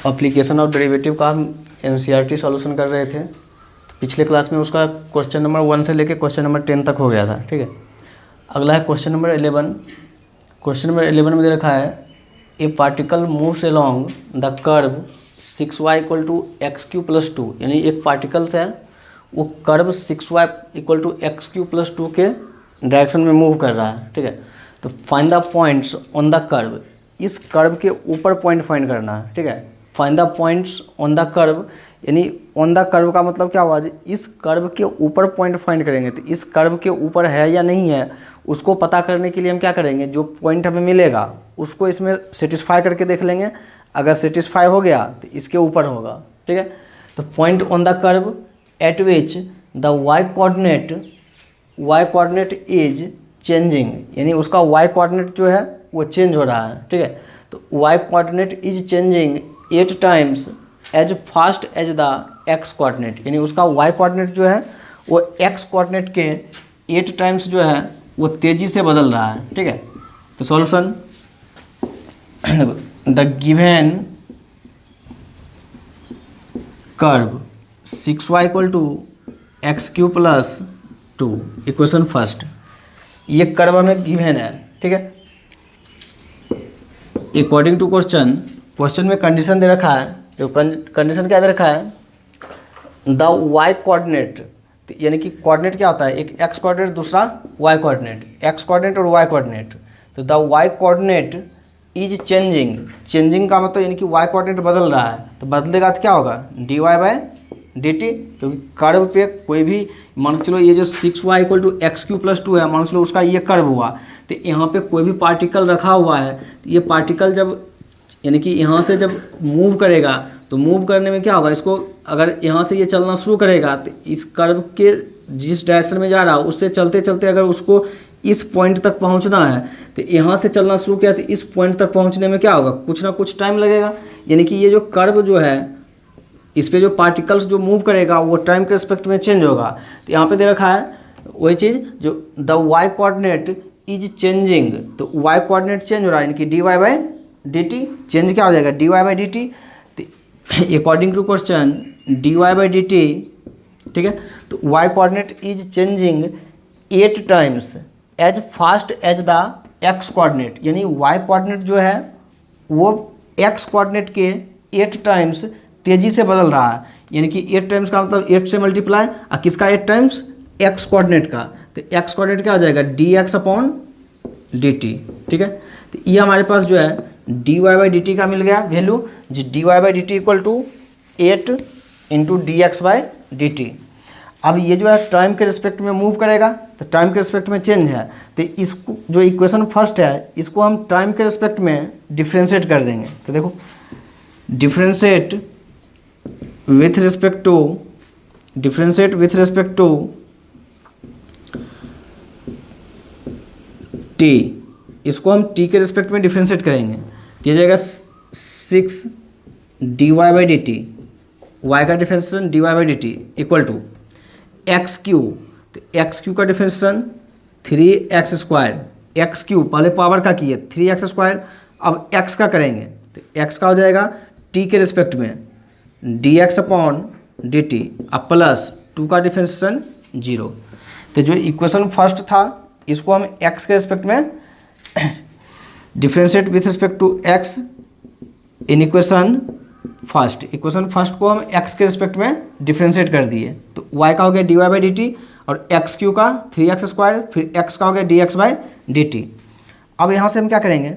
Application of derivative का हम NCERT solution कर रहे थे। पिछले क्लास में उसका क्वेश्चन नंबर 1 से लेके क्वेश्चन नंबर 10 तक हो गया था। ठीक है, अगला है क्वेश्चन नंबर 11। क्वेश्चन नंबर 11 में दे रखा है ए particle moves along the curve 6y = x³ + 2, यानी एक पार्टिकल्स है वो कर्व 6y = x³ + 2 के डायरेक्शन में मूव कर रहा है। ठीक है, तो find the points on the curve, इस कर्व के ऊपर पॉइंट फाइंड करना है। ठीक है, find the points on the curve, यानी ऑन द कर्व का मतलब क्या हुआ, इस कर्व के ऊपर पॉइंट फाइंड करेंगे। तो इस कर्व के ऊपर है या नहीं है उसको पता करने के लिए हम क्या करेंगे, जो पॉइंट हमें मिलेगा उसको इसमें सेटिस्फाई करके देख लेंगे। अगर सेटिस्फाई हो गया तो इसके ऊपर होगा। ठीक है, तो point on the curve at which the y coordinate is changing, यानी उसका y कोऑर्डिनेट जो है वो चेंज हो रहा है। ठीक है, तो y coordinate is changing 8 times as fast as the x coordinate, यानी उसका y कोऑर्डिनेट जो है वो x कोऑर्डिनेट के 8 टाइम्स जो है वो तेज़ी से बदल रहा है। ठीक है, तो solution the given curve 6y = x³ + 2, equation first, ये कर्व हमें गिवन है। ठीक है, अकॉर्डिंग टू क्वेश्चन में कंडीशन दे रखा है। जो कंडीशन क्या दे रखा है, द y कोऑर्डिनेट, यानी कि कोऑर्डिनेट क्या होता है, एक x कोऑर्डिनेट दूसरा y कोऑर्डिनेट, x कोऑर्डिनेट और y कोऑर्डिनेट। तो the y coordinate is changing का मतलब यानी कि y कोऑर्डिनेट बदल रहा है। तो बदलेगा तो क्या होगा, dy/dt, क्योंकि कर्व पे कोई भी मान के चलो ये जो 6y = x³ + 2 है, मान चलो उसका ये कर्व हुआ, तो यहाँ पे कोई भी पार्टिकल रखा हुआ है, तो ये पार्टिकल जब यानी कि यहाँ से जब मूव करेगा तो मूव करने में क्या होगा, इसको अगर यहाँ से ये चलना शुरू करेगा तो इस कर्व के जिस डायरेक्शन में जा रहा है उससे चलते चलते अगर उसको इस पॉइंट तक पहुँचना है तो यहाँ से चलना शुरू किया तो इस पॉइंट तक पहुँचने में क्या होगा, कुछ ना कुछ टाइम लगेगा। यानी कि ये जो कर्व जो है इस पर जो पार्टिकल्स जो मूव करेगा वो टाइम के रिस्पेक्ट में चेंज होगा। तो यहाँ पे दे रखा है वही चीज़ जो the y coordinate is changing, तो y कोऑर्डिनेट चेंज हो रहा है, यानी कि dy/dt चेंज क्या हो जाएगा, dy/dt। According to question dy/dt, ठीक है, तो y coordinate is changing 8 times as fast as the x coordinate, यानी y कोऑर्डिनेट जो है वो x कोऑर्डिनेट के 8 टाइम्स तेज़ी से बदल रहा है। यानी कि 8 टाइम्स का मतलब 8 से मल्टीप्लाई, और किसका 8 टाइम्स, x कोऑर्डिनेट का। तो x कोऑर्डिनेट क्या हो जाएगा, dx/dt। ठीक है, तो ये हमारे पास जो है dy/dt का मिल गया वैल्यू, जो dy/dt = 8 × dx/dt। अब ये जो है टाइम के रिस्पेक्ट में मूव करेगा, तो टाइम के रिस्पेक्ट में चेंज है, तो इसको जो इक्वेशन फर्स्ट है इसको हम टाइम के रिस्पेक्ट में डिफ्रेंशिएट कर देंगे। तो देखो, differentiate with respect to t, इसको हम t के रिस्पेक्ट में डिफ्रेंशिएट करेंगे। ये जाएगा 6 dy/dt, y का डिफ्रेंशिएशन dy/dt = x³, तो x³ का डिफ्रेंशिएशन 3x², x³ पहले पावर का किए 3x², अब x का करेंगे तो x का हो जाएगा t के रिस्पेक्ट में dx/dt, अब प्लस 2 का डिफ्रेंशिएशन 0। तो जो इक्वेशन फर्स्ट था इसको हम x के रिस्पेक्ट में differentiate with respect to x in equation first को हम x के रिस्पेक्ट में डिफ्रेंशिएट कर दिए। तो y का हो गया dy/dt और x³ का 3x², फिर x का हो गया dx/dt। अब यहाँ से हम क्या करेंगे,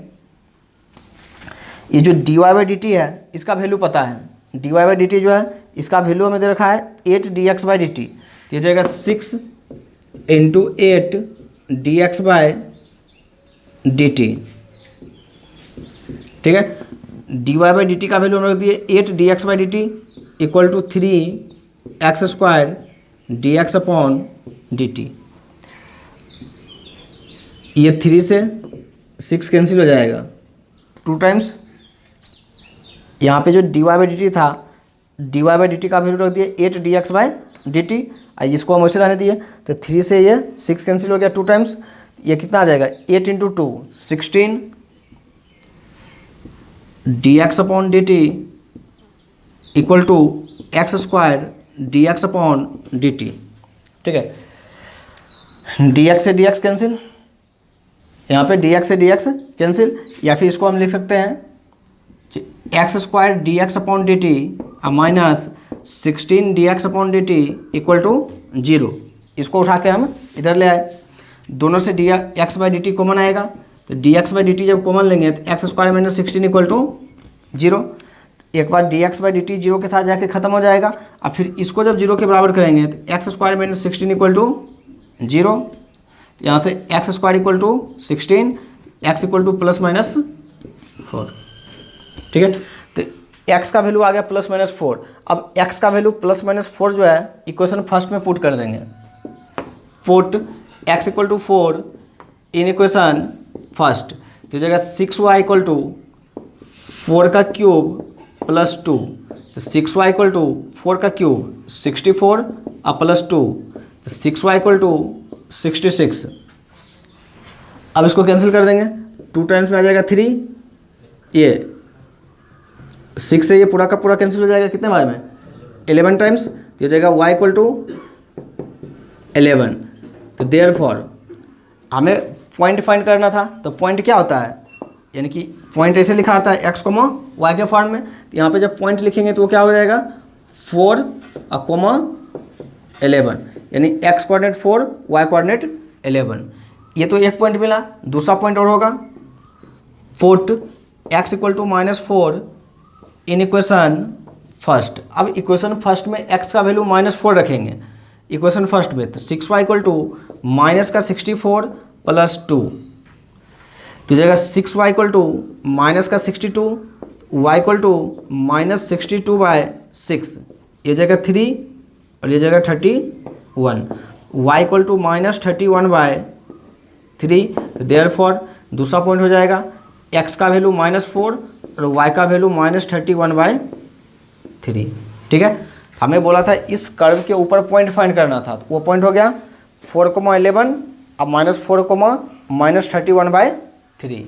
ये जो dy/dt है इसका वैल्यू पता है, dy/dt जो है इसका वैल्यू हमें दे रखा है 8 dx/dt। ये जाएगा 6 × 8 dx/dt। ठीक है, dy/dt का वैल्यू हम रख दिए 8 dx/dt = 3x² dx/dt। ये 3 से 6 कैंसिल हो जाएगा, 2 टाइम्स यहाँ पे जो dy/dt था, dy/dt का वैल्यू रख दिए 8 dx/dt, इसको हम वैसे रहने दिए। तो 3 से ये 6 कैंसिल हो गया, 2 टाइम्स, ये कितना आ जाएगा 8 × 2 16 dx/dt equal to x square d x upon d t. ठीक है, डी एक्स से डी एक्स कैंसिल, यहाँ पे डी एक्स से डी एक्स कैंसिल, या फिर इसको हम लिख सकते हैं x square d x upon d t minus 16 d x upon d t equal to 0। इसको उठा के हम इधर ले आए, दोनों से D X by D T common आएगा, तो D X by D T जब कॉमन लेंगे तो x square minus 16 equal to 0। एक बार D X by D T 0 के साथ जाके खत्म हो जाएगा, अब फिर इसको जब 0 के बराबर करेंगे तो x square minus 16 equal to 0। यहाँ से x square equal to 16, x equal to plus minus 4। ठीक है, तो x का वैल्यू आ गया प्लस माइनस 4। अब x का वैल्यू प्लस माइनस 4 जो है इक्वेशन फर्स्ट में पुट कर देंगे, put x equal to 4 in equation first, तो जगह 6y इक्वल टू 4 का क्यूब प्लस 2, तो 6y इक्वल टू 4 का क्यूब 64 और प्लस 2, तो 6y इक्वल टू 66। अब इसको कैंसिल कर देंगे, 2 टाइम्स में आ जाएगा 3, ये 6 से ये पूरा का पूरा कैंसिल हो जाएगा, कितने बार में 11 टाइम्स, तो हो जाएगा y इक्वल टू 11। तो देयरफॉर हमें पॉइंट फाइंड करना था, तो पॉइंट क्या होता है, यानी कि पॉइंट ऐसे लिखा आता है x कोमा y के फॉर्म में, तो यहाँ पे जब पॉइंट लिखेंगे तो वो क्या हो जाएगा 4 और कोमा 11, यानी x कोऑर्डिनेट 4 y कोऑर्डिनेट 11। ये तो एक पॉइंट मिला, दूसरा पॉइंट और होगा, put x equal to -4 in equation first. अब इक्वेशन फर्स्ट में x का वैल्यू -4 रखेंगे इक्वेशन फर्स्ट में, तो 6y इक्वल टू माइनस का 64 प्लस 2, तो जाएगा 6y इक्वल टू माइनस का 62, y इक्वल टू माइनस 62/6, ये जगह 3 और ये जगह 31, y इक्वल टू माइनस 31/3। तो देयरफॉर दूसरा पॉइंट हो जाएगा x का वैल्यू -4 और y का वैल्यू -31/3। ठीक है, हमें बोला था इस कर्व के ऊपर पॉइंट फाइंड करना था, तो वो पॉइंट हो गया 4,11 अब -4, -31/3।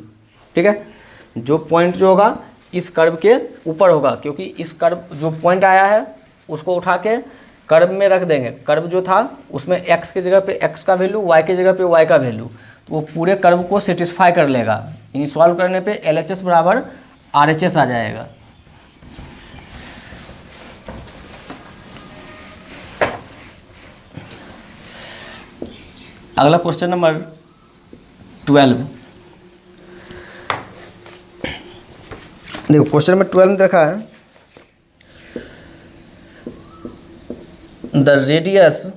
ठीक है, जो पॉइंट जो होगा इस कर्व के ऊपर होगा, क्योंकि इस कर्व जो पॉइंट आया है उसको उठा के कर्व में रख देंगे। कर्व जो था उसमें x के जगह पे x का वैल्यू, y के जगह पे y का वैल्यू, तो वो पूरे कर्व को सेटिस्फाई कर लेगा। इन सॉल्व करने पे LHS बराबर RHS आ जाएगा। अगला क्वेश्चन नंबर 12। देखो क्वेश्चन नंबर 12 में देखा है the radius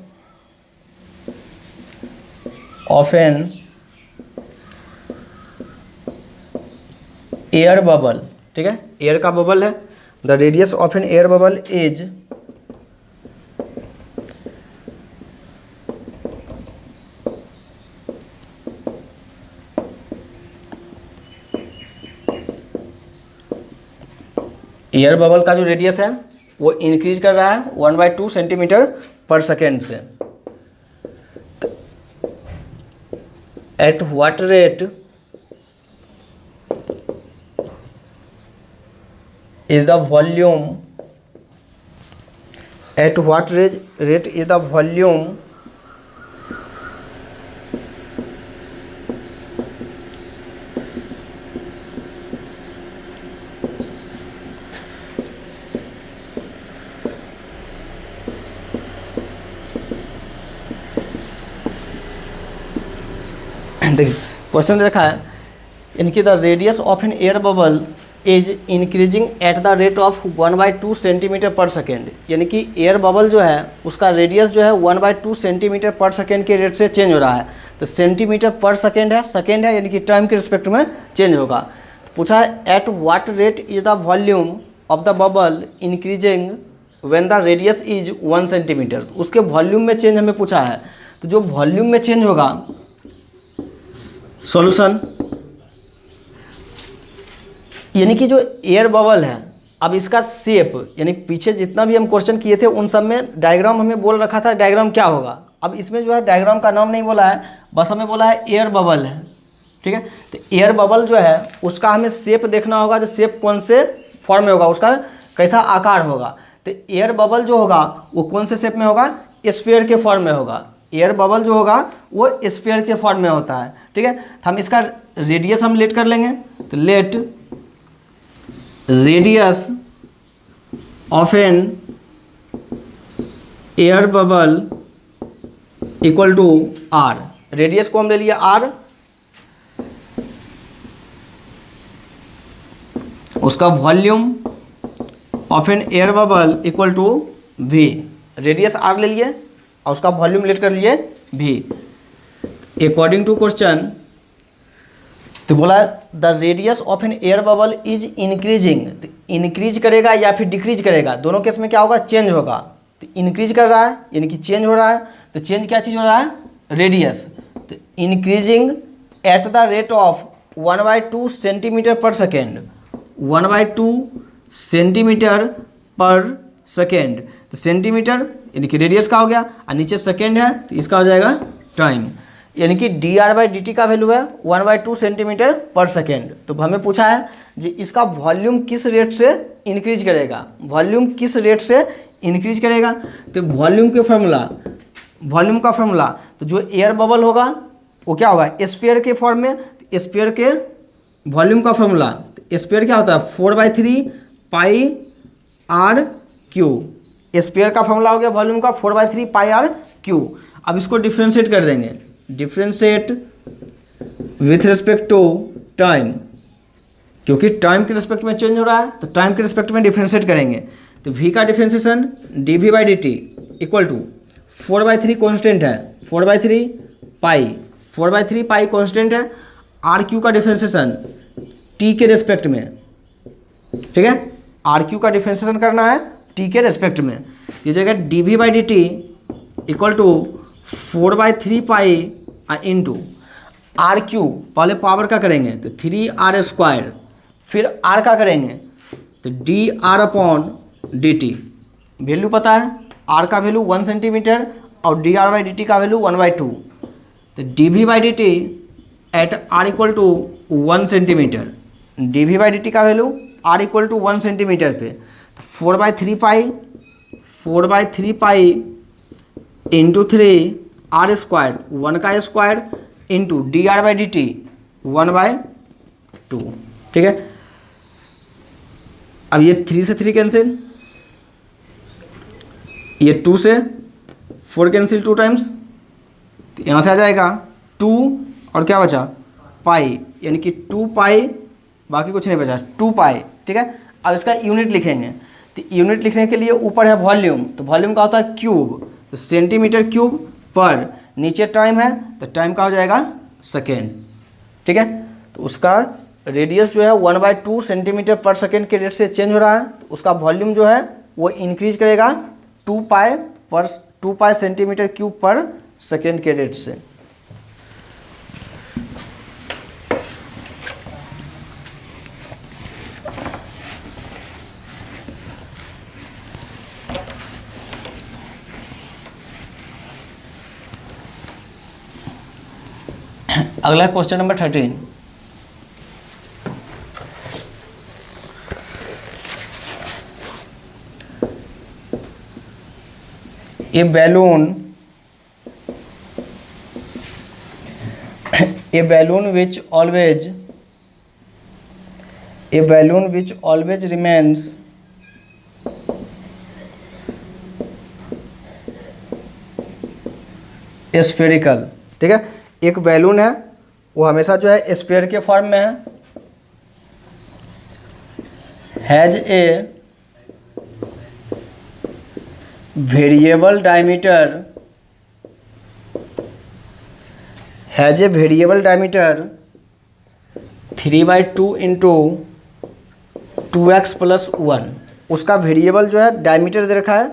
of an air bubble. ठीक है, एयर का बबल है, the radius of an air bubble is air bubble का जो रेडियस है वो इंक्रीज कर रहा है 1/2 सेंटीमीटर पर सेकेंड से। At what rate is the volume, at what rate is the volume देखिए क्वेश्चन देखा है इनकी the radius of an air bubble is increasing at the rate of 1/2 centimetre per second, यानी कि air bubble जो है उसका रेडियस जो है 1/2 सेंटीमीटर पर सेकेंड के रेट से चेंज हो रहा है। तो सेंटीमीटर पर सेकेंड है यानी कि टाइम के रिस्पेक्ट में चेंज होगा। तो पूछा है at what rate is the volume of the bubble increasing when the radius is 1 centimetre. उसके वॉल्यूम में चेंज हमें पूछा है, तो जो वॉल्यूम में चेंज होगा सॉल्यूशन, यानी कि जो एयर बबल है अब इसका शेप, यानी पीछे जितना भी हम क्वेश्चन किए थे उन सब में डायग्राम हमें बोल रखा था डायग्राम क्या होगा। अब इसमें जो है डायग्राम का नाम नहीं बोला है, बस हमें बोला है एयर बबल है। ठीक है, तो एयर बबल जो है उसका हमें शेप देखना होगा, जो शेप कौन से फॉर्म में होगा, उसका कैसा आकार होगा। तो एयर बबल जो होगा वो कौन से शेप में होगा, स्फीयर के फॉर्म में होगा। एयर बबल जो होगा वो स्फीयर के फॉर्म में होता है, ठीक है। तो हम इसका रेडियस हम लेट कर लेंगे, तो let radius of an air bubble equal to r. Radius को हम ले लिया आर, उसका volume of an air bubble equal to v. Radius r ले लिए और उसका वॉल्यूम लेट कर लिए वी। अकॉर्डिंग टू क्वेश्चन, तो बोला the radius of an air bubble is increasing. तो इंक्रीज करेगा या फिर डिक्रीज करेगा, दोनों केस में क्या होगा, चेंज होगा। तो इंक्रीज कर रहा है यानी कि चेंज हो रहा है, तो चेंज क्या चीज़ हो रहा है, रेडियस। तो increasing at the rate of 1/2 centimetre per second, 1/2 centimetre per second. तो सेंटीमीटर यानी कि रेडियस का हो गया, और नीचे सेकेंड है तो इसका हो जाएगा टाइम, यानी कि dr/dt का वैल्यू है 1/2 सेंटीमीटर पर सेकेंड। तो हमें पूछा है जी इसका वॉल्यूम किस रेट से इंक्रीज करेगा, वॉल्यूम किस रेट से इंक्रीज करेगा। तो वॉल्यूम के फॉर्मूला, वॉल्यूम का फॉर्मूला, तो जो एयर बबल होगा वो क्या होगा, स्फीयर के फॉर्म में। स्फीयर के वॉल्यूम का फॉर्मूला, स्फीयर क्या होता है, 4/3 पाई आर क्यू। स्फीयर का फॉर्मूला हो गया वॉल्यूम का 4/3 पाई आर क्यू। अब इसको डिफ्रेंशिएट कर देंगे, differentiate with respect to time, क्योंकि टाइम के रिस्पेक्ट में चेंज हो रहा है तो टाइम के रिस्पेक्ट में डिफ्रेंशिएट करेंगे। तो v का differentiation dv/dt equal to 4/3 constant है, 4/3 पाई, 4/3 पाई कॉन्स्टेंट है। आर क्यू का डिफ्रेंशिएशन t के रिस्पेक्ट में, ठीक है, आर क्यू का डिफ्रेंशिएशन करना है t के रिस्पेक्ट में। ये जगह dv/dt equal to 4/3 pi into r cube, पहले पावर का करेंगे तो 3r², फिर r का करेंगे तो dr/dt। वैल्यू पता है, r का वैल्यू 1 सेंटीमीटर और dr/dt का वैल्यू 1/2। तो dv/dt at r equal to 1 centimetre, dv/dt का value r equal to 1 centimetre पे, तो 4/3 पाई इंटू 3r², 1 का स्क्वायर इंटू dr/dt 1/2, ठीक है। अब ये 3 से 3 कैंसिल, ये 2 से 4 कैंसिल 2 टाइम्स, तो यहाँ से आ जाएगा 2 और क्या बचा, पाई, यानी कि 2 पाई, बाकी कुछ नहीं बचा, 2 पाई, ठीक है। अब इसका यूनिट लिखेंगे, तो यूनिट लिखने के लिए ऊपर है वॉल्यूम, तो वॉल्यूम का होता है क्यूब, तो सेंटीमीटर क्यूब पर, नीचे टाइम है तो टाइम का हो जाएगा सेकेंड, ठीक है। तो उसका रेडियस जो है 1/2 सेंटीमीटर पर सेकेंड के रेट से चेंज हो रहा है, तो उसका वॉल्यूम जो है वो इंक्रीज करेगा 2 पाई सेंटीमीटर क्यूब पर सेकेंड के रेट से। अगला question number 13। A balloon which always remains spherical, ठीक है। एक बैलून है वो हमेशा जो है स्फीयर के फॉर्म में है, has a variable diameter, has a variable diameter 3/2 into 2x + 1। उसका वेरिएबल जो है डायमीटर दे रखा है,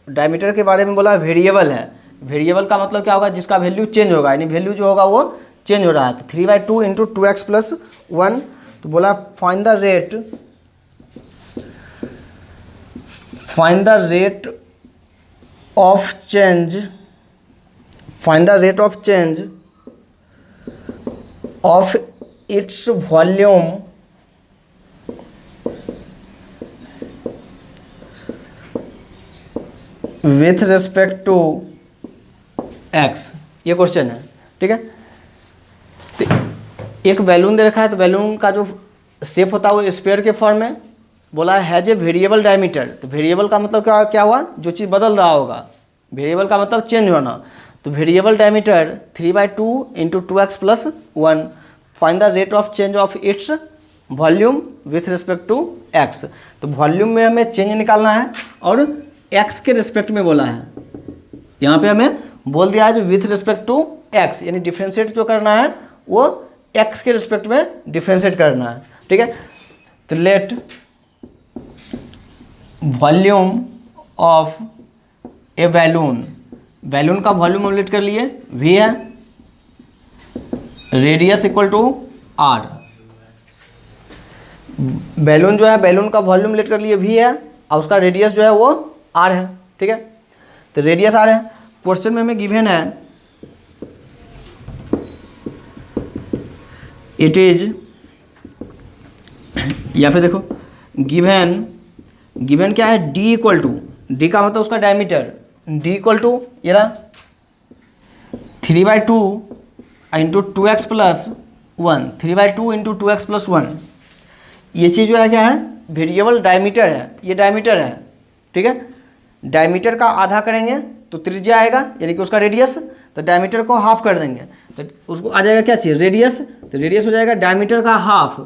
डायमीटर के बारे में बोला वेरिएबल है। वेरिएबल का मतलब क्या होगा, जिसका वैल्यू चेंज होगा, यानी वैल्यू जो होगा वो चेंज हो रहा है। तो 3/2 इंटू 2x + 1, तो बोला find the rate of change of its volume with respect to x, ये क्वेश्चन है, ठीक है। तो एक बैलून दे रखा है, तो बैलून का जो शेप होता है वो स्फीयर के फॉर्म में, बोला हैज ए वेरिएबल डायमीटर। तो वेरिएबल का मतलब क्या हुआ, जो चीज़ बदल रहा होगा, वेरिएबल का मतलब चेंज होना। तो variable diameter 3/2 × 2x + 1, find the rate of change of its volume with respect to x. तो वॉल्यूम में हमें चेंज निकालना है और एक्स के रिस्पेक्ट में बोला है, यहाँ पे हमें बोल दिया है जो विथ रिस्पेक्ट टू एक्स, यानी डिफ्रेंशिएट जो करना है वो एक्स के रिस्पेक्ट में डिफ्रेंशिएट करना है, ठीक है। तो let volume of a balloon, balloon का वॉल्यूम हम लेट कर लिए v है, radius equal to r। Balloon जो है, बैलून का वॉल्यूम लेट कर लिए v है और उसका रेडियस जो है वो r है, ठीक है। तो रेडियस r है। क्वेश्चन में हमें गिवन है इट इज, या फिर देखो गिवन क्या है, d इक्वल टू, d का मतलब उसका डायमीटर, d इक्वल टू ये रहा 3/2 × 2x + 1, 3/2 × 2x + 1। ये चीज़ जो है क्या है, वेरिएबल डायमीटर है, ये डायमीटर है, ठीक है। डायमीटर का आधा करेंगे तो त्रिज्या आएगा, यानी कि उसका रेडियस। तो डायमीटर को हाफ कर देंगे तो उसको आ जाएगा क्या चीज़, रेडियस। तो रेडियस हो जाएगा डायमीटर का हाफ।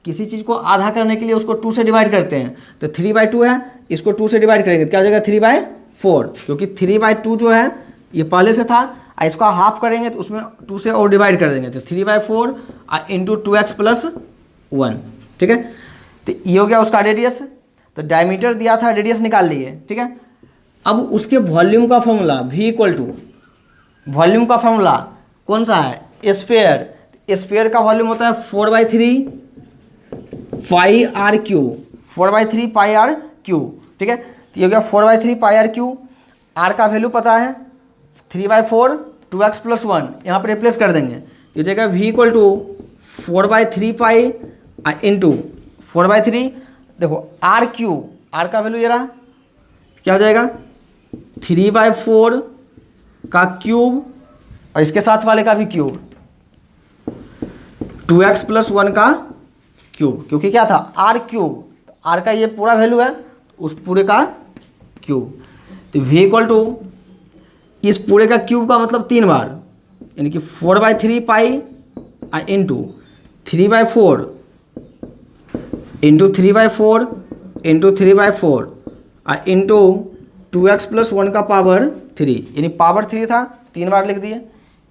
किसी चीज़ को आधा करने के लिए उसको 2 से डिवाइड करते हैं, तो 3/2 है, इसको 2 से डिवाइड करेंगे तो क्या हो जाएगा 3/4, क्योंकि 3/2 जो है ये पहले से था, इसका हाफ करेंगे तो उसमें 2 से और डिवाइड कर देंगे, तो 3/4 × 2x + 1, ठीक है। तो ये हो गया उसका रेडियस। तो डायमीटर दिया था, रेडियस निकाल लिए, ठीक है। अब उसके वॉल्यूम का formula v equal to, volume का फॉर्मूला कौन सा है, स्फीयर। स्फीयर का वॉल्यूम होता है 4/3 πr3, 4/3 πr3, ठीक है। तो ये हो गया 4/3 πr3। r का वैल्यू पता है 3/4 2x + 1, यहाँ पर रिप्लेस कर देंगे, तो जाएगा v equal to 4/3 pi into 4/3, देखो r3, r का वैल्यू ये रहा, क्या हो जाएगा 3/4 का क्यूब और इसके साथ वाले का भी क्यूब, 2x + 1 का क्यूब, क्योंकि क्या था r3, r का ये पूरा वैल्यू है उस पूरे का क्यूब। तो v इक्वल टू इस पूरे का क्यूब का मतलब 3 बार, यानी कि 4/3 pi into 3/4 into 3/4 into 3/4 into 2x + 1 का पावर 3, यानी पावर 3 था, 3 बार लिख दिए।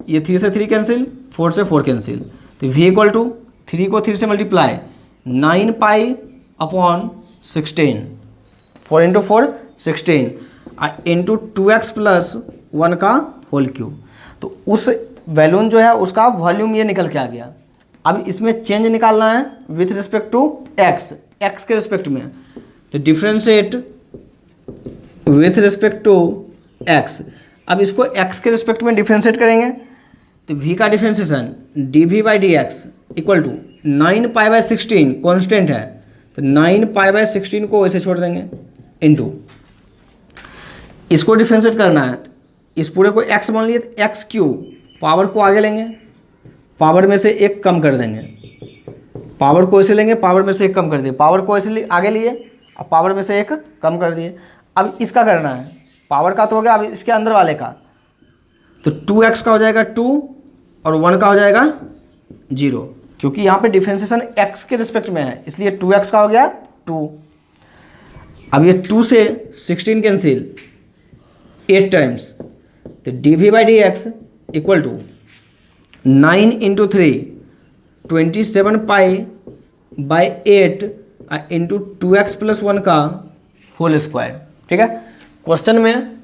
ये 3 से 3 कैंसिल, 4 से 4 कैंसिल, तो v इक्वल टू 3 को 3 से मल्टीप्लाई 9π/16, 4 × 4 16 इंटू 2x + 1 का होल क्यूब। तो उस बैलून जो है उसका वॉल्यूम ये निकल के आ गया। अब इसमें चेंज निकालना है with respect to x, x के रिस्पेक्ट में। तो differentiate with respect to x. अब इसको एक्स के रिस्पेक्ट में डिफ्रेंशिएट करेंगे तो v का differentiation dv/dx equal to 9π/16 constant है, तो 9π/16 को ऐसे छोड़ देंगे इंटू इसको डिफ्रेंशिएट करना है, इस पूरे को x मान लिए तो x3, पावर को आगे लेंगे, पावर में से 1 कम कर देंगे, पावर को ऐसे लेंगे, पावर में से 1 कम कर दिए, पावर को ऐसे आगे लिए और पावर में से 1 कम कर दिए। अब इसका करना है, पावर का तो हो गया, अब इसके अंदर वाले का, तो 2x का हो जाएगा 2 और 1 का हो जाएगा 0, क्योंकि यहाँ पे डिफ्रेंशिएशन x के रिस्पेक्ट में है, इसलिए 2x का हो गया 2। अब ये 2 से 16 कैंसिल 8 टाइम्स, तो dv/dx equal to 9 × 3 27π/8 into 2x + 1 का होल स्क्वायर, ठीक है। क्वेश्चन में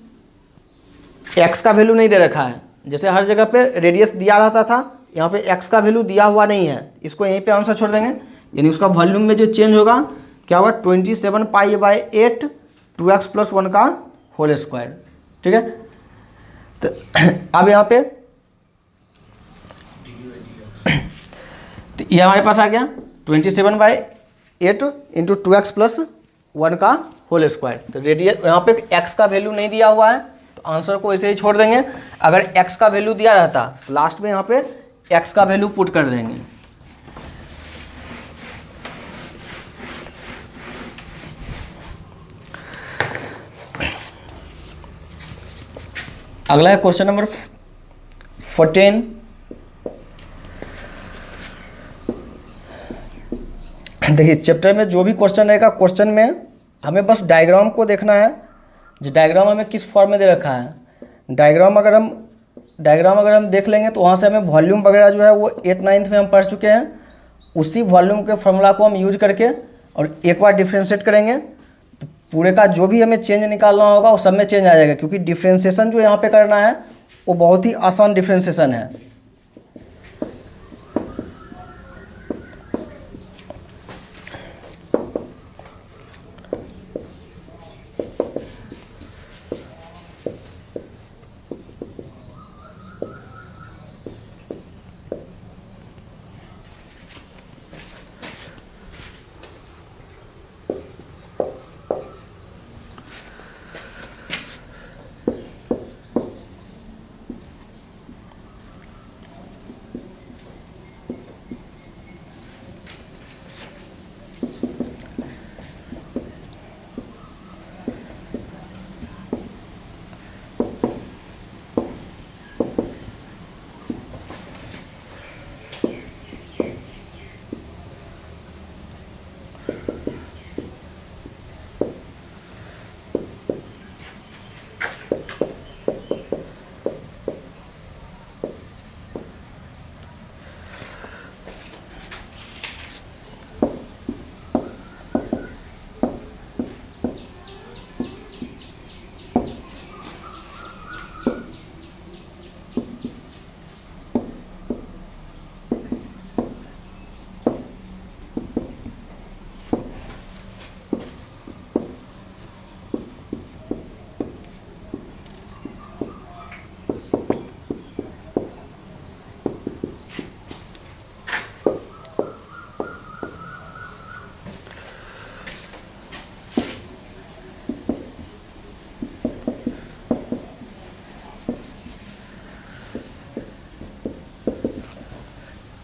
x का वैल्यू नहीं दे रखा है, जैसे हर जगह पे रेडियस दिया रहता था, यहाँ पे x का वैल्यू दिया हुआ नहीं है, इसको यहीं पे आंसर छोड़ देंगे, यानी उसका वॉल्यूम में जो चेंज होगा क्या होगा 27π/8 2x + 1 का होल स्क्वायर, ठीक है। तो अब यहाँ पे तो ये हमारे पास आ गया 27/8 इंटू 2x + 1 का होल स्क्वायर। तो रेडियस यहाँ पे x का वैल्यू नहीं दिया हुआ है तो आंसर को ऐसे ही छोड़ देंगे। अगर x का वैल्यू दिया रहता तो लास्ट में यहाँ पे x का वैल्यू पुट कर देंगे। अगला है क्वेश्चन नंबर 14। देखिए चैप्टर में जो भी क्वेश्चन रहेगा, क्वेश्चन में हमें बस डायग्राम को देखना है। जो डायग्राम हमें किस फॉर्म में दे रखा है, डायग्राम अगर हम देख लेंगे तो वहाँ से हमें वॉल्यूम वगैरह जो है वो 8-9 में हम पढ़ चुके हैं। उसी वॉल्यूम के फॉर्मूला को हम यूज करके और एक बार डिफ्रेंशिएट करेंगे तो पूरे का जो भी हमें चेंज निकालना होगा वो सब में चेंज आ जाएगा, क्योंकि डिफ्रेंशिएशन जो यहाँ पे करना है वो बहुत ही आसान डिफ्रेंशिएशन है।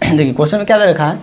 देखिए क्वेश्चन में क्या दे रखा है,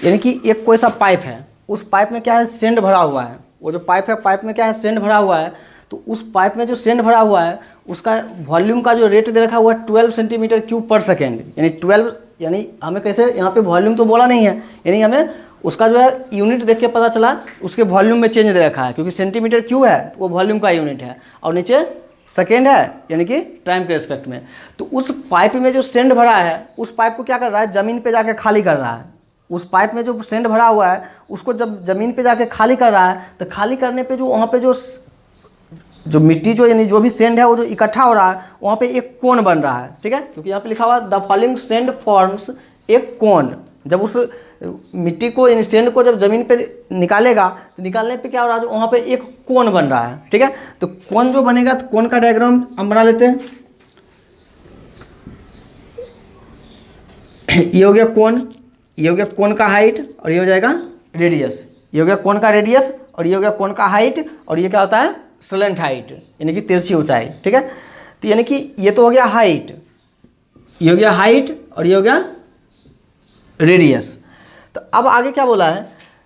यानी कि एक कोई सा पाइप है, उस पाइप में क्या है सेंड भरा हुआ है। वो जो पाइप है, पाइप में क्या है सेंड भरा हुआ है। तो उस पाइप में जो सेंड भरा हुआ है उसका वॉल्यूम का जो रेट दे रखा हुआ है 12 सेंटीमीटर क्यूब पर सेकेंड। यानी 12, यानी हमें कैसे यहाँ पे वॉल्यूम तो बोला नहीं है, यानी हमें उसका जो है यूनिट देख के पता चला उसके वॉल्यूम में चेंज दे रखा है, क्योंकि सेंटीमीटर क्यूब है वो वॉल्यूम का यूनिट है और नीचे सेकेंड है यानी कि टाइम के रिस्पेक्ट में। तो उस पाइप में जो सेंड भरा है उस पाइप को क्या कर रहा है, ज़मीन पे जाके खाली कर रहा है। उस पाइप में जो सेंड भरा हुआ है उसको जब ज़मीन पे जाके खाली कर रहा है तो खाली करने पे जो वहाँ पे जो मिट्टी जो यानी जो भी सेंड है वो जो इकट्ठा हो रहा है वहाँ पे एक कोन बन रहा है। ठीक है, क्योंकि यहाँ पे लिखा हुआ है द फॉलोइंग सेंड फॉर्म्स एक कोन। जब उस मिट्टी को यानी सेंड को जब ज़मीन पे निकालेगा तो निकालने पे क्या हो रहा है, वहाँ पे एक कोन बन रहा है। ठीक है, तो कोन जो बनेगा तो कोन का डायग्राम हम बना लेते हैं। ये हो गया कोन, ये हो गया कोन का हाइट और ये हो जाएगा रेडियस। ये हो गया कोन का रेडियस और ये हो गया कोन का हाइट और ये क्या होता है स्लेंट हाइट यानी कि तिरछी ऊंचाई। ठीक है, तो यानी कि ये तो हो गया हाइट, ये हो गया हाइट और ये हो गया रेडियस। तो अब आगे क्या बोला है,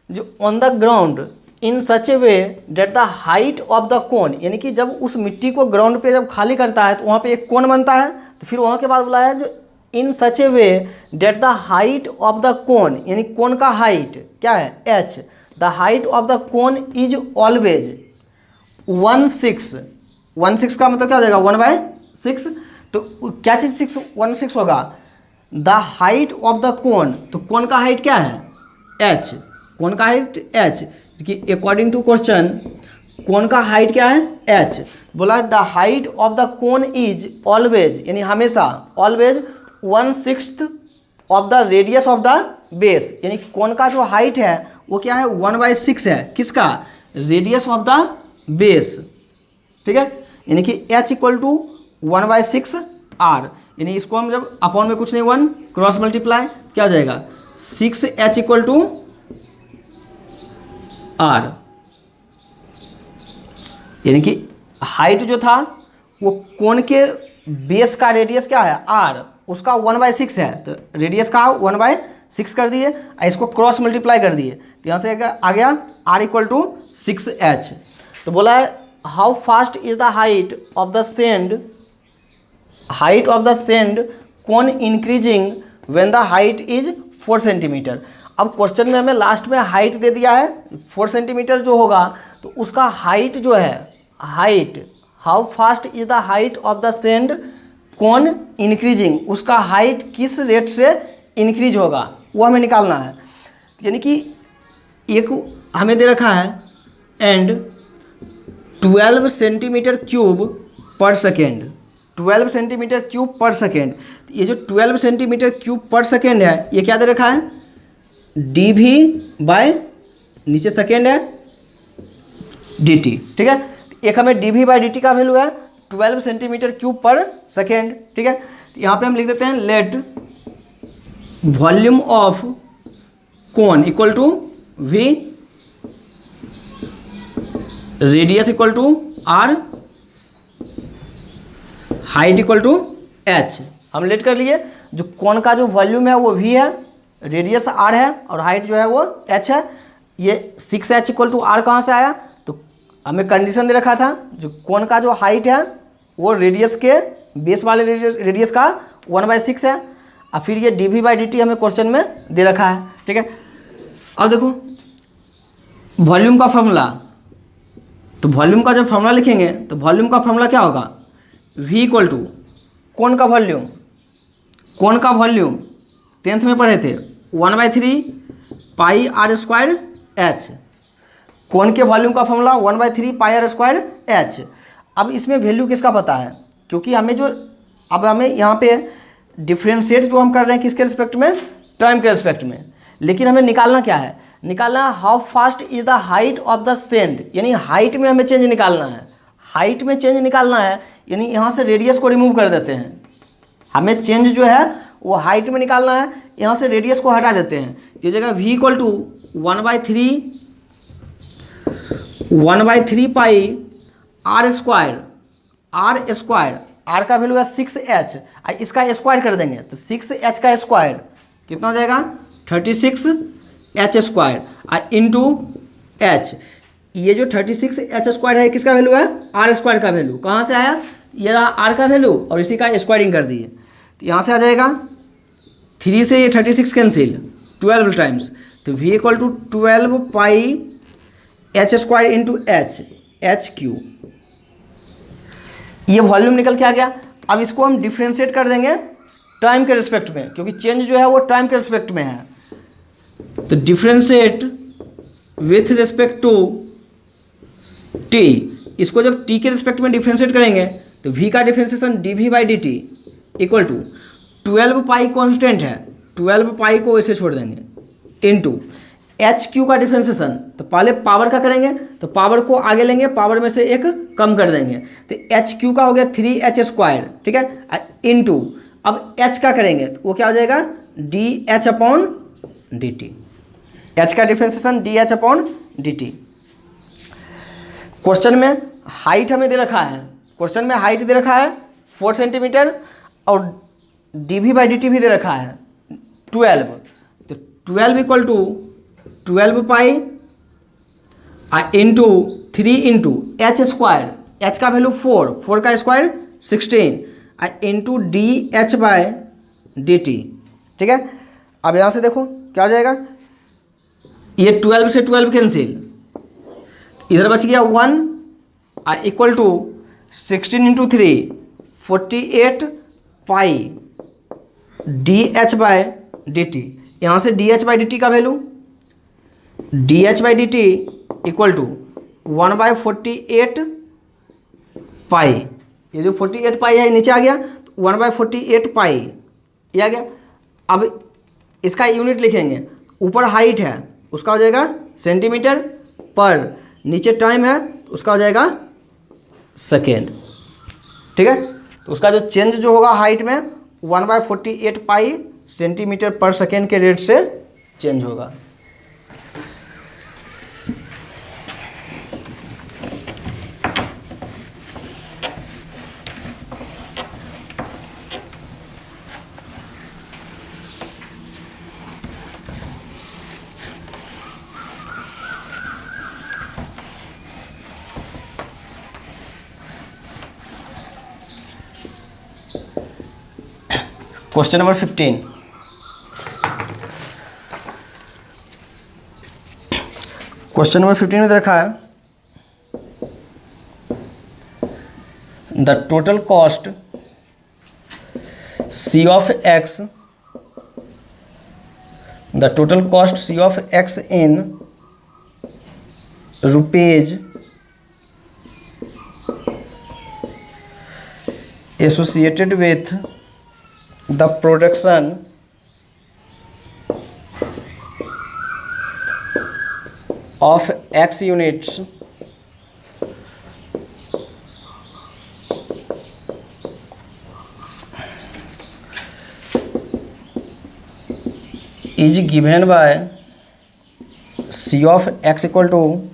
जो on the ground in such a way that the height of the cone, यानी कि जब उस मिट्टी को ग्राउंड पे जब खाली करता है तो वहाँ पे एक कोन बनता है। तो फिर वहाँ के बाद बोला है जो in such a way that the height of the cone, यानी कोन का हाइट क्या है h, the height of the cone is always 1/6 का मतलब क्या हो जाएगा 1/6। तो क्या चीज़ 1/6 होगा, द हाइट ऑफ द कोन। तो कोन का हाइट क्या है h, कोन का हाइट h, कि अकॉर्डिंग टू क्वेश्चन कोन का हाइट क्या है h। बोला the height of the cone is always, यानी हमेशा always 1/6 of the radius of the base, यानी कोन का जो हाइट है वो क्या है 1/6 है किसका, रेडियस ऑफ द बेस। ठीक है, यानी कि h इक्वल टू 1/6 r, यानी इसको हम जब अपॉन में कुछ नहीं 1 क्रॉस मल्टीप्लाई क्या हो जाएगा 6h इक्वल टू r। यानी कि हाइट जो था वो कोन के बेस का रेडियस क्या है r, उसका 1/6 है, तो रेडियस का 1/6 कर दिए, इसको क्रॉस मल्टीप्लाई कर दिए, तो यहाँ से आ गया r = 6h। तो बोला है how fast is the height of the send cone increasing when the height is 4 centimetre. अब क्वेश्चन में हमें लास्ट में हाइट दे दिया है 4 सेंटीमीटर जो होगा, तो उसका हाइट जो है, height how fast is the height of the send cone increasing, उसका हाइट किस रेट से इंक्रीज होगा वो हमें निकालना है। यानी कि एक हमें दे रखा है एंड 12 सेंटीमीटर क्यूब पर सेकेंड, 12 सेंटीमीटर क्यूब पर सेकेंड। ये जो 12 सेंटीमीटर क्यूब पर सेकेंड है ये क्या दे रखा है, dv/, नीचे सेकेंड है dt, ठीक है। एक हमें dv/dt का वैल्यू है 12 सेंटीमीटर क्यूब पर सेकेंड, ठीक है। तो यहाँ पे हम लिख देते हैं let volume of cone equal to v, radius equal to r, height equal to h। हम लेट कर लिए, जो कोन का जो वॉल्यूम है वो v है, रेडियस r है और हाइट जो है वो h है। ये 6h = r कहाँ से आया, तो हमें कंडीशन दे रखा था जो कोन का जो हाइट है वो रेडियस के बेस वाले रेडियस का 1/6 है, और फिर ये dv/dt हमें क्वेश्चन में दे रखा है, ठीक है। अब देखो वॉल्यूम का फॉर्मूला, तो वॉल्यूम का जब फॉर्मूला लिखेंगे तो वॉल्यूम का फॉर्मूला क्या होगा, v = कोन का वॉल्यूम, कोन का वॉल्यूम 10th में पढ़े थे 1/3 पाई r² h, कोन के वॉल्यूम का फॉर्मूला 1/3 पाई r² h। अब इसमें वैल्यू किसका पता है, क्योंकि हमें जो अब हमें यहाँ पे डिफ्रेंशिएट जो हम कर रहे हैं किसके रिस्पेक्ट में, टाइम के रिस्पेक्ट में, लेकिन हमें निकालना क्या है, निकालना how fast is the height of the send, यानी हाइट में हमें चेंज निकालना है, हाइट में चेंज निकालना है, यानी यहाँ से रेडियस को रिमूव कर देते हैं, हमें चेंज जो है वो हाइट में निकालना है, यहाँ से रेडियस को हटा देते हैं। ये जगह v = 1/3 पाई r², r का वैल्यू है 6h, इसका स्क्वायर कर देंगे तो 6h का स्क्वायर कितना हो जाएगा 36h² इंटू h। ये जो 36h² है किसका वैल्यू है, r² का वैल्यू, कहाँ से आया, ये रहा r का वैल्यू और इसी का स्क्वायरिंग कर दिए, तो यहाँ से आ जाएगा 3 से ये 36 कैंसिल 12 टाइम्स, तो v = 12 पाई h² इंटू h3। ये वॉल्यूम निकल के आ गया। अब इसको हम डिफ्रेंशिएट कर देंगे टाइम के रिस्पेक्ट में, क्योंकि चेंज जो है वो टाइम के रिस्पेक्ट में है, तो differentiate with respect to t, इसको जब t के रिस्पेक्ट में डिफ्रेंशिएट करेंगे तो v का डिफ्रेंशिएशन dv/dt = 12 पाई कॉन्स्टेंट है, 12 पाई को ऐसे छोड़ देंगे इंटू HQ का डिफ्रेंशिएशन, तो पहले पावर का करेंगे तो पावर को आगे लेंगे, पावर में से एक कम कर देंगे, तो HQ का हो गया 3h², ठीक है, इंटू अब H का करेंगे तो वो क्या हो जाएगा dH/dt, H का डिफ्रेंशिएशन dH/dt। क्वेश्चन में हाइट हमें दे रखा है, क्वेश्चन में हाइट दे रखा है 4 सेंटीमीटर और dv/dt भी दे रखा है 12, तो 12 = 12 pi into 3 into h², h का वैल्यू 4 का स्क्वायर 16 इंटू dH/dt, ठीक है। अब यहाँ से देखो क्या हो जाएगा, ये 12 से 12 कैंसिल, इधर बच गया 1 equal to 16 into 3 48 pi dH/dt, यहाँ से dH/dt का वैल्यू dH/dt = 1/48 पाई, ये जो 48 पाई है नीचे आ गया, तो 1/48 पाई ये आ गया। अब इसका यूनिट लिखेंगे, ऊपर हाइट है उसका हो जाएगा सेंटीमीटर पर, नीचे टाइम है उसका हो जाएगा सेकेंड, ठीक है। तो उसका जो चेंज जो होगा हाइट में 1/48 पाई सेंटीमीटर पर सेकेंड के रेट से चेंज होगा। Question number 15। क्वेश्चन नंबर 15 में देखा है the total cost C of x, the total cost C of x in rupees associated with the production of x units is given by C of x equal to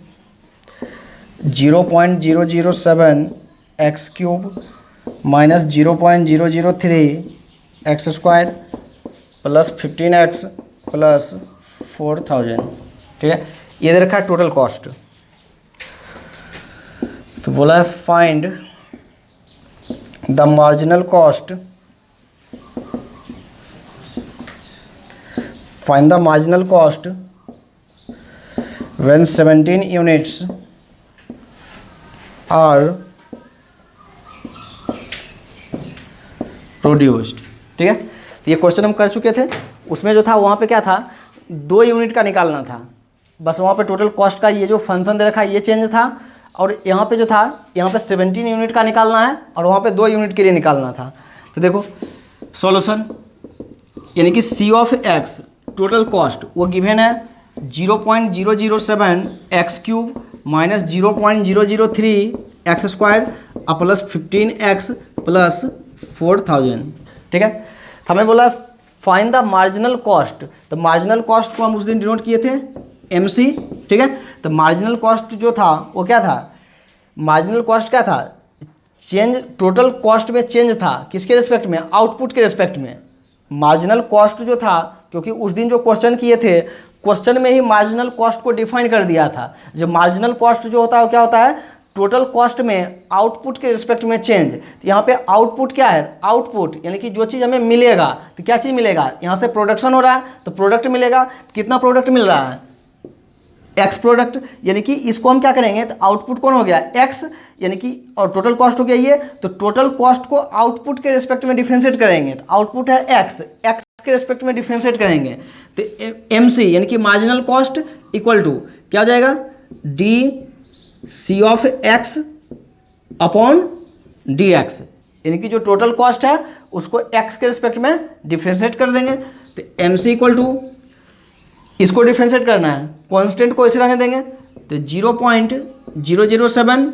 0.007 x cube minus 0.003 x square plus 15x plus 4000। ठीक है, ये दे रखा है total cost. तो बोला है find the marginal cost, find the marginal cost when 17 units are produced। ठीक है, तो ये क्वेश्चन हम कर चुके थे। उसमें जो था वहाँ पे क्या था, 2 यूनिट का निकालना था बस। वहाँ पे टोटल कॉस्ट का ये जो फंक्शन दे रखा है ये चेंज था, और यहाँ पे जो था यहाँ पे 17 यूनिट का निकालना है और वहाँ पे 2 यूनिट के लिए निकालना था। तो देखो सॉल्यूशन, यानी कि C of x total cost वो गिवन है 0.007 x cube minus 0.003 X square plus 15x plus 4000। ठीक है, तो हमें बोला फाइंड द मार्जिनल कॉस्ट। तो मार्जिनल कॉस्ट को हम उस दिन डिनोट किए थे MC। ठीक है, तो मार्जिनल कॉस्ट जो था वो क्या था, मार्जिनल कॉस्ट क्या था, चेंज टोटल कॉस्ट में चेंज था किसके रिस्पेक्ट में, आउटपुट के रिस्पेक्ट में। मार्जिनल कॉस्ट जो था, क्योंकि उस दिन जो क्वेश्चन किए थे क्वेश्चन में ही मार्जिनल कॉस्ट को डिफाइन कर दिया था। जब मार्जिनल कॉस्ट जो होता है वो क्या होता है, टोटल कॉस्ट में आउटपुट के रिस्पेक्ट में चेंज। तो यहाँ पे आउटपुट क्या है, आउटपुट यानी कि जो चीज़ हमें मिलेगा, तो क्या चीज़ मिलेगा, यहाँ से प्रोडक्शन हो रहा है तो प्रोडक्ट मिलेगा। कितना प्रोडक्ट मिल रहा है, एक्स प्रोडक्ट, यानी कि इसको हम क्या करेंगे, तो आउटपुट कौन हो गया एक्स, यानी कि और टोटल कॉस्ट हो गया ये। तो टोटल कॉस्ट को आउटपुट के रिस्पेक्ट में डिफ्रेंशिएट करेंगे, तो आउटपुट है एक्स, एक्स के रिस्पेक्ट में डिफ्रेंशिएट करेंगे तो MC यानी कि मार्जिनल कॉस्ट इक्वल टू क्या हो जाएगा, DC of x upon DX, यानी कि जो टोटल कॉस्ट है उसको x के रिस्पेक्ट में डिफ्रेंशिएट कर देंगे। तो MC इक्वल टू इसको डिफ्रेंशिएट करना है, कांस्टेंट को इसे रहने देंगे तो 0.007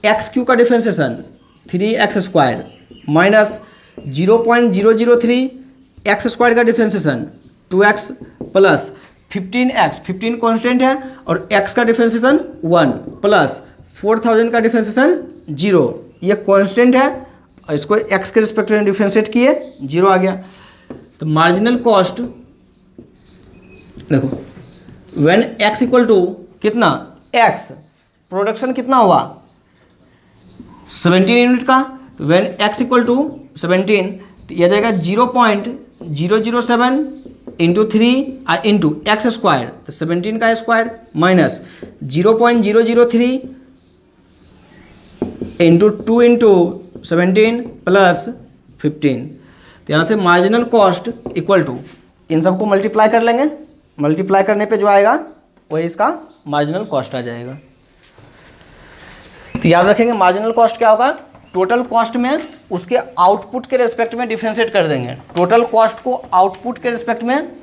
एक्स क्यू का differentiation 3x square minus 0.003 X square का differentiation 2x plus 15x, 15 constant है और x का डिफ्रेंशिएशन 1 प्लस 4000 का डिफ्रेंशिएशन 0, ये कांस्टेंट है और इसको x के रिस्पेक्ट में डिफ्रेंशिएट किए 0 आ गया। तो मार्जिनल कॉस्ट देखो व्हेन x इक्वल टू कितना, x प्रोडक्शन कितना हुआ 17 यूनिट का, तो व्हेन x इक्वल टू 17 तो यह जाएगा 0.007 इंटू 3 इंटू एक्स स्क्वायर, तो 17 का square minus 0.003 into 2 into 17 plus 15। तो यहाँ से मार्जिनल कॉस्ट इक्वल टू इन सबको मल्टीप्लाई कर लेंगे, मल्टीप्लाई करने पे जो आएगा वही इसका मार्जिनल कॉस्ट आ जाएगा। तो याद रखेंगे मार्जिनल कॉस्ट क्या होगा, टोटल कॉस्ट में उसके आउटपुट के रिस्पेक्ट में डिफरेंशिएट कर देंगे। टोटल कॉस्ट को आउटपुट के रिस्पेक्ट में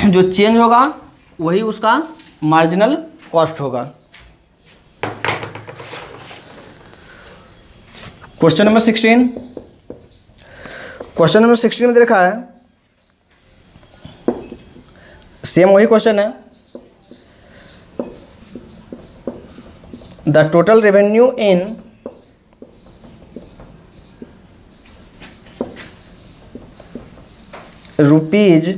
जो चेंज होगा वही उसका मार्जिनल कॉस्ट होगा। क्वेश्चन नंबर 16, क्वेश्चन नंबर 16 में दे रखा है, सेम वही क्वेश्चन है, the total revenue in rupees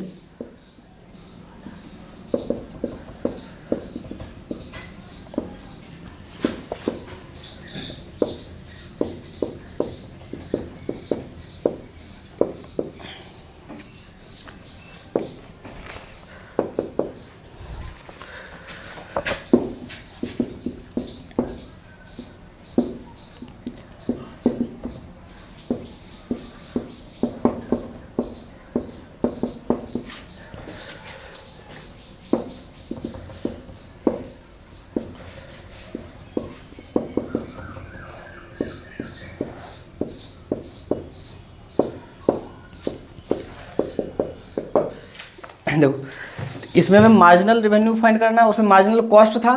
इसमें हमें मार्जिनल रेवेन्यू फाइंड करना है, उसमें मार्जिनल कॉस्ट था,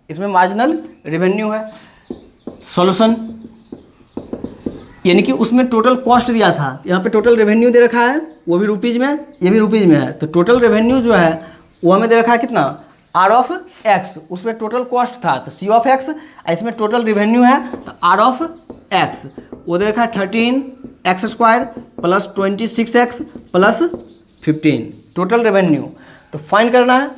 इसमें मार्जिनल रेवेन्यू है। सॉल्यूशन यानी कि उसमें टोटल कॉस्ट दिया था, यहाँ पे टोटल रेवेन्यू दे रखा है, वो भी रुपीज़ में, ये भी रुपीज़ में है। तो टोटल रेवेन्यू जो है वो हमें दे रखा है कितना, आर ऑफ एक्स, उसमें टोटल कॉस्ट था तो सी ऑफ एक्स, इसमें टोटल रेवेन्यू है तो आर ऑफ एक्स, वो दे रखा है 13x² plus 26x plus 15 total revenue. तो फाइंड करना है,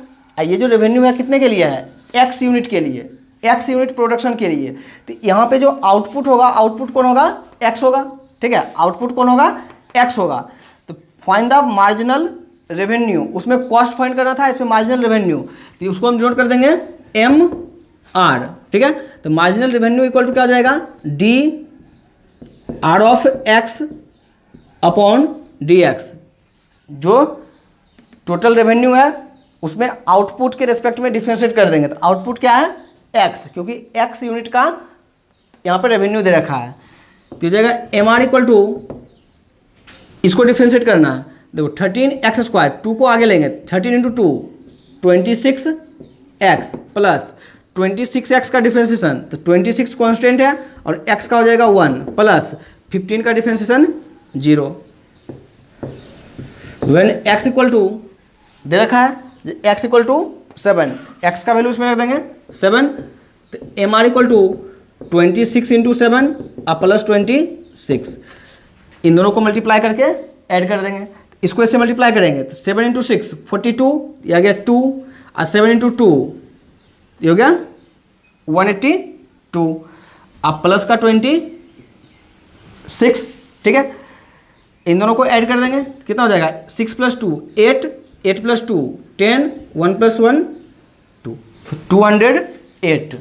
ये जो रेवेन्यू है कितने के लिए है, एक्स यूनिट के लिए, एक्स यूनिट प्रोडक्शन के लिए। तो यहाँ पे जो आउटपुट होगा, आउटपुट कौन होगा, एक्स होगा, ठीक है, आउटपुट कौन होगा, एक्स होगा। तो फाइंड द मार्जिनल रेवेन्यू, उसमें कॉस्ट फाइंड करना था, इसमें मार्जिनल रेवेन्यू, तो उसको हम डिनोट कर देंगे एम आर, ठीक है। तो मार्जिनल रेवेन्यू इक्वल टू क्या हो जाएगा, D R of x upon D x. जो टोटल रेवेन्यू है उसमें आउटपुट के रेस्पेक्ट में डिफरेंशिएट कर देंगे, तो आउटपुट क्या है, एक्स, क्योंकि एक्स यूनिट का यहाँ पर रेवेन्यू दे रखा है। तो हो जाएगा एम आर इक्वल टू, इसको डिफरेंशिएट करना है, देखो 13x², 2 को आगे लेंगे, 13 इंटू 2 26x प्लस 26x का डिफ्रेंसिएशन, तो 26 कांस्टेंट है और x का हो जाएगा 1 प्लस 15 का differentiation 0। When x equal to दे रखा है x इक्वल टू 7, x का वैल्यू इसमें रख देंगे 7, तो M are equal to 26 into 7 plus 26, इन दोनों को मल्टीप्लाई करके ऐड कर देंगे। इसको इससे मल्टीप्लाई करेंगे तो 7 इंटू 6 42, ये आ गया 2, और 7 इंटू 2 ये हो गया 182, अब प्लस का 26, ठीक है, इन दोनों को ऐड कर देंगे, कितना हो जाएगा 6 प्लस 2 8, 8 प्लस 2 10, 1 प्लस 1 2, 208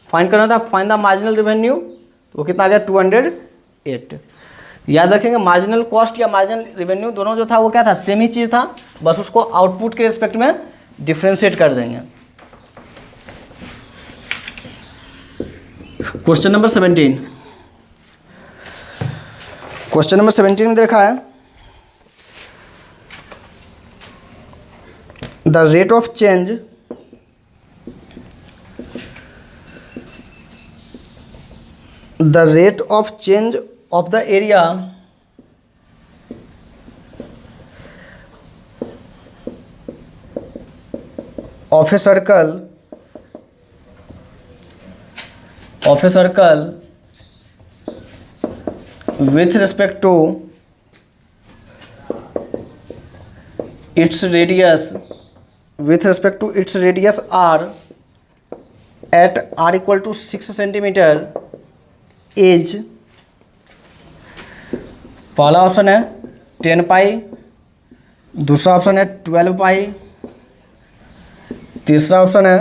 फाइंड करना था, फाइंड द मार्जिनल रेवेन्यू, तो वो कितना आ गया 208। याद रखेंगे मार्जिनल कॉस्ट या मार्जिनल रेवेन्यू दोनों जो था वो क्या था, सेम ही चीज़ था, बस उसको आउटपुट के रिस्पेक्ट में डिफ्रेंशिएट कर देंगे। क्वेश्चन नंबर 17, क्वेश्चन नंबर 17 में देखा है the rate of change of the area of a circle with respect to its radius r at r equal to 6 centimeter is, पहला ऑप्शन है 10 पाई, दूसरा ऑप्शन है 12 पाई, तीसरा ऑप्शन है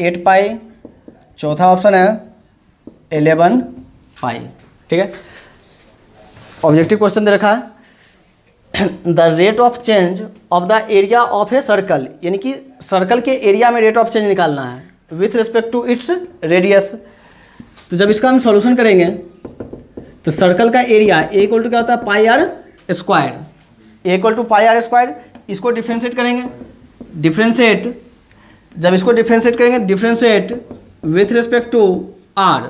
8 पाई, चौथा ऑप्शन है 11 पाई, ठीक है। ऑब्जेक्टिव क्वेश्चन दे रखा है the rate of change of the area of a circle, यानी कि सर्कल के एरिया में रेट ऑफ चेंज निकालना है with respect to its radius. तो जब इसका हम सॉल्यूशन करेंगे तो सर्कल का एरिया ए इक्वल टू क्या होता है, pi R square, A equal to pi R square, इसको डिफ्रेंशिएट करेंगे, डिफ्रेंशिएट, जब इसको डिफ्रेंशिएट करेंगे, differentiate with respect to R,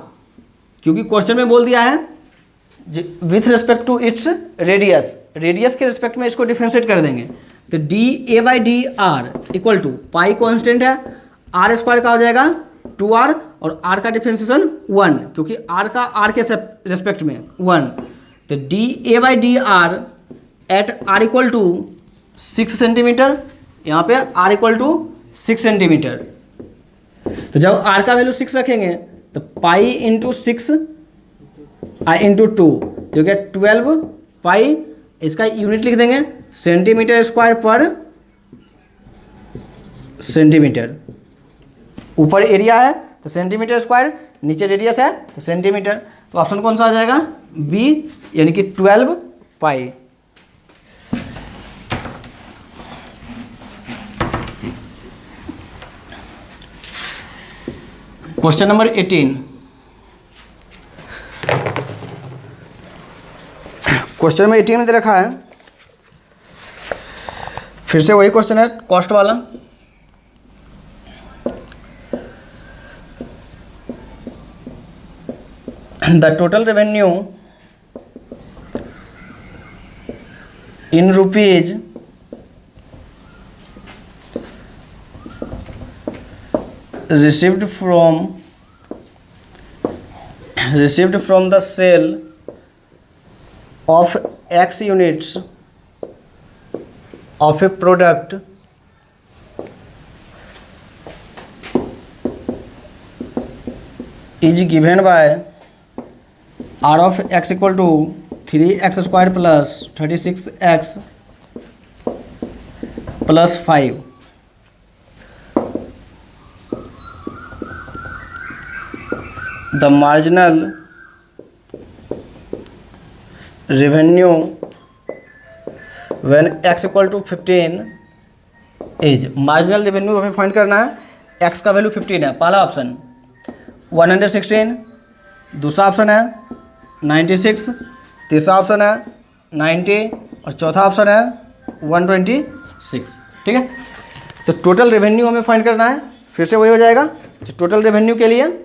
क्योंकि क्वेश्चन में बोल दिया है with respect to its radius, radius के रिस्पेक्ट में इसको डिफ्रेंशिएट कर देंगे। तो D A by D R equal to pi constant है, आर स्क्वायर का हो जाएगा 2r और r का डिफ्रेंशिएशन 1, क्योंकि r का r के रेस्पेक्ट में 1, तो D A by D r at r equal to 6 centimetre, यहाँ पे r इक्वल टू 6 सेंटीमीटर। तो जब r का वैल्यू 6 रखेंगे तो पाई इंटू 6 इंटू 2 जो कि 12 पाई, इसका यूनिट लिख देंगे सेंटीमीटर स्क्वायर पर सेंटीमीटर, ऊपर एरिया है तो सेंटीमीटर स्क्वायर, नीचे रेडियस है तो सेंटीमीटर, तो ऑप्शन कौन सा आ जाएगा, बी, यानी कि 12 पाई। क्वेश्चन नंबर 18, क्वेश्चन नंबर 18 में दे रखा है फिर से वही क्वेश्चन है कॉस्ट वाला। The total revenue in rupees received from the sale of X units of a product is given by R of X equal to 3x square plus 36x plus 5. The marginal revenue when x equal to 15 is, marginal revenue हमें find करना है, x का value 15 है, पहला option 116, दूसरा option है 96, तीसरा option है 90 और चौथा ऑप्शन है 126। ठीक है, तो टोटल रेवेन्यू हमें फाइंड करना है, फिर से वही हो जाएगा। तो टोटल रेवेन्यू के लिए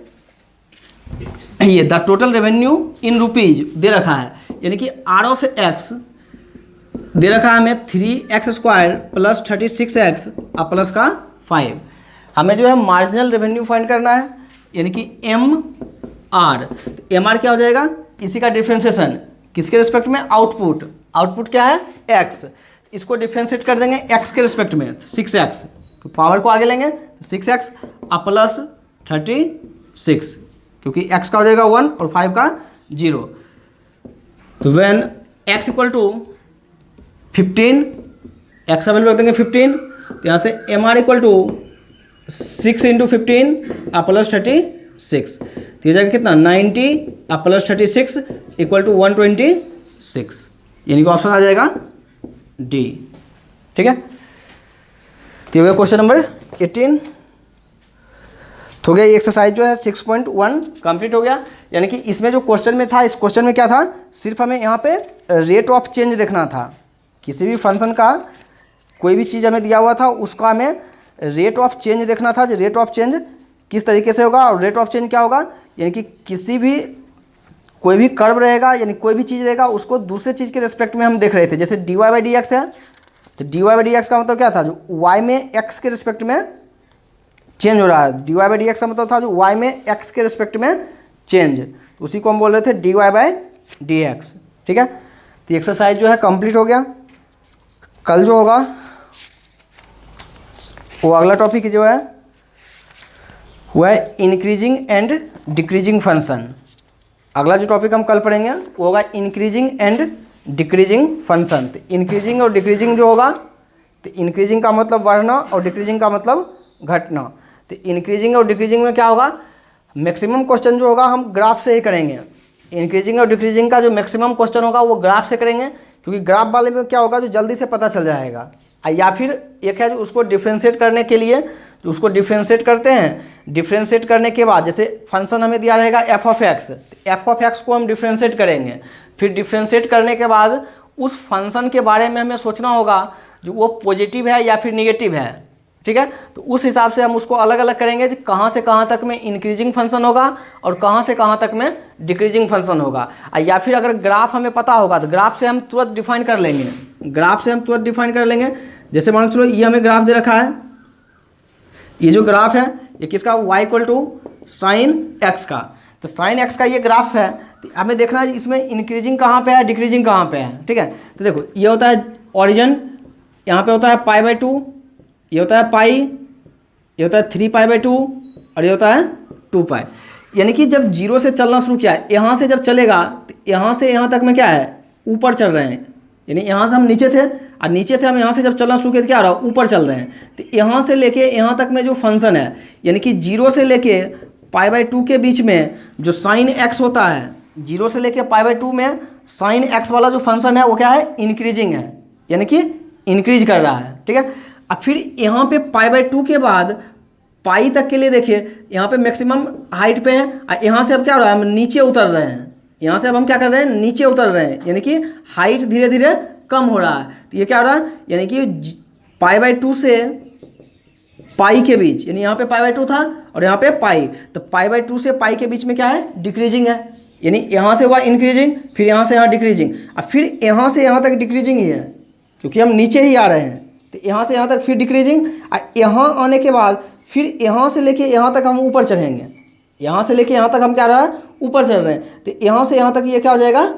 ये the total revenue in rupees दे रखा है, यानी कि आर ऑफ एक्स दे रखा है हमें 3x स्क्वायर प्लस 36x और प्लस का 5। हमें जो है मार्जिनल रेवेन्यू फाइंड करना है, यानी कि एम आर। एम आर क्या हो जाएगा, इसी का डिफ्रेंशिएशन किसके रिस्पेक्ट में, आउटपुट। आउटपुट क्या है, x, इसको डिफ्रेंशिएट कर देंगे x के रिस्पेक्ट में 6x, तो पावर को आगे लेंगे 6x और प्लस 36, क्योंकि x का हो जाएगा 1 और 5 का 0। तो when x equal to 15, x का वैल्यू रख देंगे 15, तो यहाँ से m are equal to 6 into 15 और प्लस 36, तो ये जाएगा कितना 90 और प्लस 36 इक्वल टू 126, यानी कि ऑप्शन आ जाएगा डी। ठीक है, तो हो गया क्वेश्चन नंबर 18। तो हो गया ये एक्सरसाइज जो है 6.1 कंप्लीट हो गया। यानी कि इसमें जो क्वेश्चन में था, इस क्वेश्चन में क्या था, सिर्फ हमें यहाँ पे रेट ऑफ चेंज देखना था। किसी भी फंक्शन का कोई भी चीज़ हमें दिया हुआ था, उसका हमें रेट ऑफ चेंज देखना था, जो रेट ऑफ चेंज किस तरीके से होगा। और रेट ऑफ चेंज क्या होगा, यानी कि किसी भी कोई भी कर्व रहेगा, यानी कोई भी चीज़ रहेगा, उसको दूसरे चीज़ के रिस्पेक्ट में हम देख रहे थे। जैसे d y by d x है, तो d y by d x का मतलब क्या था, जो वाई में एक्स के रिस्पेक्ट में चेंज हो रहा है। D y by d x का मतलब था जो वाई में एक्स के रिस्पेक्ट में चेंज, तो उसी को हम बोल रहे थे d y by d x. ठीक है, तो एक्सरसाइज जो है कंप्लीट हो गया। कल जो होगा वो अगला टॉपिक जो है वो है इंक्रीजिंग एंड डिक्रीजिंग फंक्शन। अगला जो टॉपिक हम कल पढ़ेंगे वो होगा इंक्रीजिंग एंड डिक्रीजिंग फंक्शन। तो इंक्रीजिंग और डिक्रीजिंग जो होगा, तो इंक्रीजिंग का मतलब बढ़ना और डिक्रीजिंग का मतलब घटना। तो इंक्रीजिंग और डिक्रीजिंग में क्या होगा, मैक्सिमम क्वेश्चन जो होगा हम ग्राफ से ही करेंगे। इंक्रीजिंग और डिक्रीजिंग का जो मैक्सिमम क्वेश्चन होगा वो ग्राफ से करेंगे, क्योंकि ग्राफ वाले में क्या होगा, जो जल्दी से पता चल जाएगा। या फिर एक है जो उसको डिफ्रेंशिएट करने के लिए, जो उसको डिफ्रेंशिएट करते हैं, डिफ्रेंशिएट करने के बाद जैसे फंक्शन हमें दिया रहेगा F of x, F of x को हम डिफ्रेंशिएट करेंगे। फिर डिफ्रेंशिएट करने के बाद उस फंक्शन के बारे में हमें सोचना होगा जो वो पॉजिटिव है या फिर निगेटिव है। ठीक है, तो उस हिसाब से हम उसको अलग अलग करेंगे कि कहाँ से कहाँ तक में इंक्रीजिंग फंक्शन होगा और कहाँ से कहाँ तक में डिक्रीजिंग फंक्शन होगा। या फिर अगर ग्राफ हमें पता होगा तो ग्राफ से हम तुरंत डिफाइन कर लेंगे, ग्राफ से हम तुरंत डिफाइन कर लेंगे। जैसे मान चलो ये हमें ग्राफ दे रखा है, ये जो ग्राफ है ये किसका, y equal to sine x का। तो साइन एक्स का ये ग्राफ है, तो हमें देखना है इसमें इंक्रीजिंग कहाँ पे है, डिक्रीजिंग कहाँ पे है। ठीक है, तो देखो ये होता है ओरिजिन, यहाँ पे होता है पाई बाई 2, ये होता है पाई, ये होता है 3 पाई बाई 2 और ये होता है 2 पाई। यानी कि जब जीरो से चलना शुरू किया है, यहाँ से जब चलेगा तो यहाँ से यहाँ तक में क्या है, ऊपर चल रहे हैं। यानी यहाँ से हम नीचे थे और नीचे से हम यहाँ से जब चलना शुरू किया तो क्या हो रहा है, ऊपर चल रहे हैं। तो यहाँ से लेके यहाँ तक में जो फंक्शन है, यानी कि जीरो से लेके पाई बाई 2 के बीच में जो साइन एक्स होता है, जीरो से लेके पाई बाई 2 में साइन एक्स वाला जो फंक्शन है वो क्या है, इंक्रीजिंग है, यानी कि इंक्रीज कर रहा है। ठीक है, अब फिर यहाँ पे पाई बाई 2 के बाद पाई तक के लिए देखिए, यहाँ पे मैक्सिमम हाइट पे है और यहाँ से अब क्या हो रहा है, हम नीचे उतर रहे हैं। यहाँ से अब हम क्या कर रहे हैं, नीचे उतर रहे हैं, यानी कि हाइट धीरे धीरे कम हो रहा है। तो ये क्या हो रहा है, यानी कि π/2 से पाई के बीच, यानी यहाँ पे π/2 था और यहाँ पे पाई, तो π/2 से पाई के बीच में क्या है, डिक्रीजिंग है, यानी यहाँ से हुआ इंक्रीजिंग, फिर यहाँ से यहाँ डिक्रीजिंग, और फिर यहाँ से यहाँ तक डिक्रीजिंग ही है क्योंकि हम नीचे ही आ रहे हैं, तो यहाँ से यहाँ तक फिर डिक्रीजिंग, और यहाँ आने के बाद फिर यहाँ से लेके यहाँ तक हम ऊपर चढ़ेंगे, यहाँ से लेके यहाँ तक हम क्या रहा है, ऊपर चढ़ रहे हैं, तो यहाँ से यहाँ तक ये क्या हो जाएगा,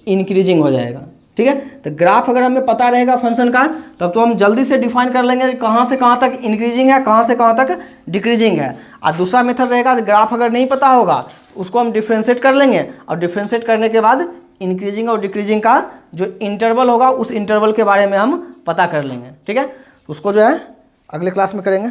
इंक्रीजिंग हो जाएगा। ठीक है, तो ग्राफ अगर हमें पता रहेगा फंक्शन का तब तो हम जल्दी से डिफाइन कर लेंगे कि कहाँ से कहाँ तक इंक्रीजिंग है, कहाँ से कहाँ तक डिक्रीजिंग है। और दूसरा मेथड रहेगा, ग्राफ अगर नहीं पता होगा उसको हम डिफ्रेंशिएट कर लेंगे, और डिफ्रेंशिएट करने के बाद इंक्रीजिंग और डिक्रीजिंग का जो इंटरवल होगा उस इंटरवल के बारे में हम पता कर लेंगे। ठीक है, उसको जो है अगले क्लास में करेंगे।